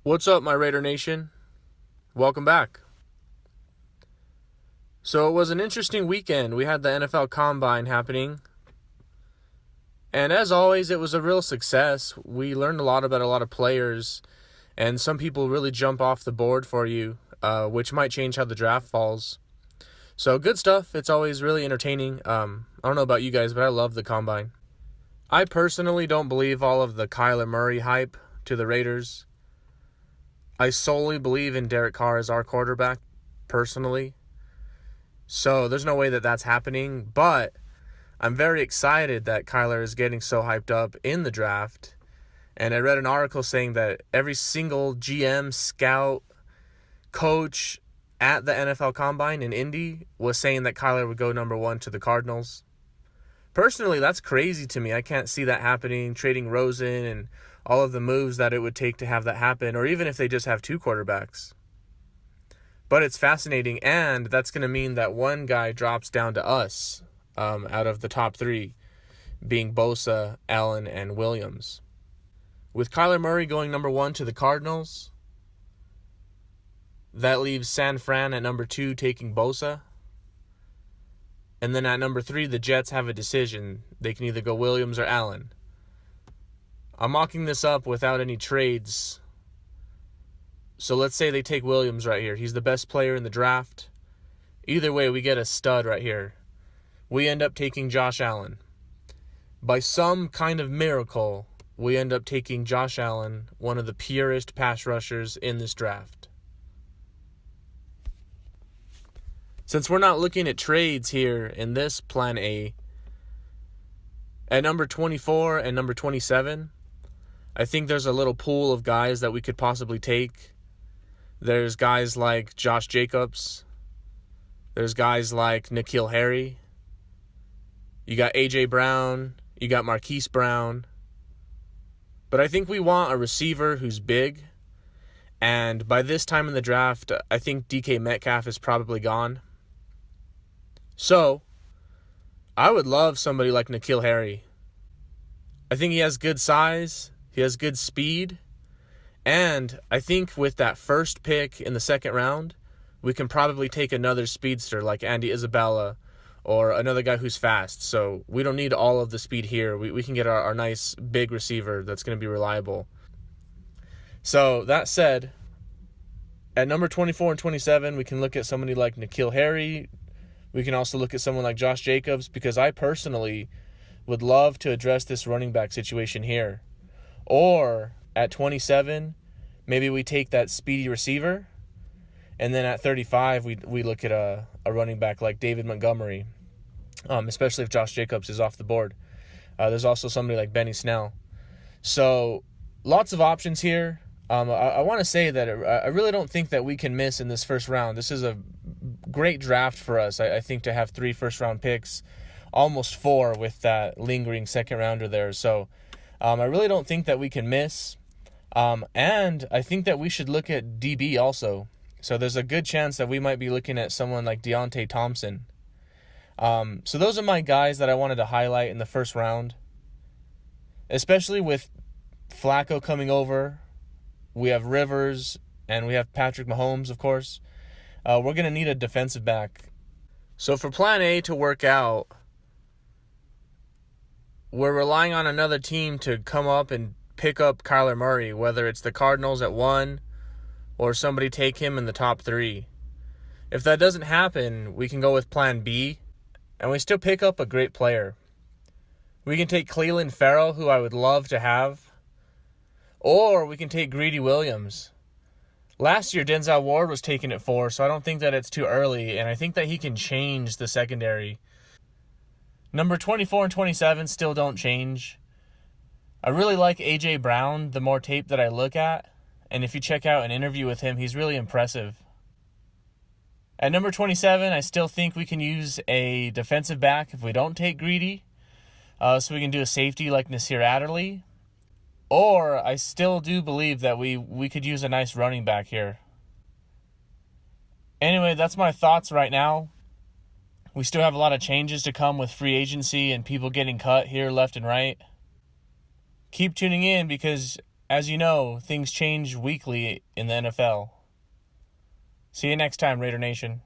What's up, my Raider Nation? Welcome back. So it was an interesting weekend. We had the NFL Combine happening. And as always, it was a real success. We learned a lot about a lot of players. And some people really jump off the board for you, which might change how the draft falls. So good stuff. It's always really entertaining. I don't know about you guys, but I love the Combine. I personally don't believe all of the Kyler Murray hype to the Raiders. I solely believe in Derek Carr as our quarterback, personally. So there's no way that that's happening. But I'm very excited that Kyler is getting so hyped up in the draft. And I read an article saying that every single GM, scout, coach at the NFL Combine in Indy was saying that Kyler would go number 1 to the Cardinals. Personally, that's crazy to me. I can't see that happening, trading Rosen and all of the moves that it would take to have that happen, or even if they just have 2 quarterbacks. But it's fascinating, and that's going to mean that one guy drops down to us out of the top 3, being Bosa, Allen, and Williams. With Kyler Murray going number 1 to the Cardinals, that leaves San Fran at number 2 taking Bosa. And then at number 3, the Jets have a decision. They can either go Williams or Allen. I'm mocking this up without any trades. So let's say they take Williams right here. He's the best player in the draft. Either way, we get a stud right here. We end up taking Josh Allen. By some kind of miracle, we end up taking Josh Allen, one of the purest pass rushers in this draft. Since we're not looking at trades here in this plan A, at number 24 and number 27, I think there's a little pool of guys that we could possibly take. There's guys like Josh Jacobs. There's guys like N'Keal Harry. You got A.J. Brown. You got Marquise Brown. But I think we want a receiver who's big. And by this time in the draft, I think DK Metcalf is probably gone. So, I would love somebody like N'Keal Harry. I think he has good size, he has good speed, and I think with that first pick in the second round, we can probably take another speedster like Andy Isabella or another guy who's fast. So we don't need all of the speed here. We can get our nice big receiver that's going to be reliable. So that said, at number 24 and 27, we can look at somebody like N'Keal Harry. We can also look at someone like Josh Jacobs, because I personally would love to address this running back situation here. Or at 27, maybe we take that speedy receiver, and then at 35, we look at a running back like David Montgomery, especially if Josh Jacobs is off the board. There's also somebody like Benny Snell. So lots of options here. I want to say that I really don't think that we can miss in this first round. This is a great draft for us. I think to have 3 first-round picks, almost 4 with that lingering second-rounder there. So I really don't think that we can miss. And I think that we should look at DB also. So there's a good chance that we might be looking at someone like Deontay Thompson. So those are my guys that I wanted to highlight in the first round. Especially with Flacco coming over. We have Rivers, and we have Patrick Mahomes, of course. We're going to need a defensive back. So for plan A to work out, we're relying on another team to come up and pick up Kyler Murray, whether it's the Cardinals at 1 or somebody take him in the top 3. If that doesn't happen, we can go with plan B, and we still pick up a great player. We can take Cleveland Farrell, who I would love to have, or we can take Greedy Williams. Last year, Denzel Ward was taken at 4, so I don't think that it's too early, and I think that he can change the secondary. Number 24 and 27 still don't change. I really like A.J. Brown the more tape that I look at, and if you check out an interview with him, he's really impressive. At number 27, I still think we can use a defensive back if we don't take Greedy, so we can do a safety like Nasir Adderley. Or I still do believe that we could use a nice running back here. Anyway, that's my thoughts right now. We still have a lot of changes to come with free agency and people getting cut here left and right. Keep tuning in because as you know, things change weekly in the NFL. See you next time, Raider Nation.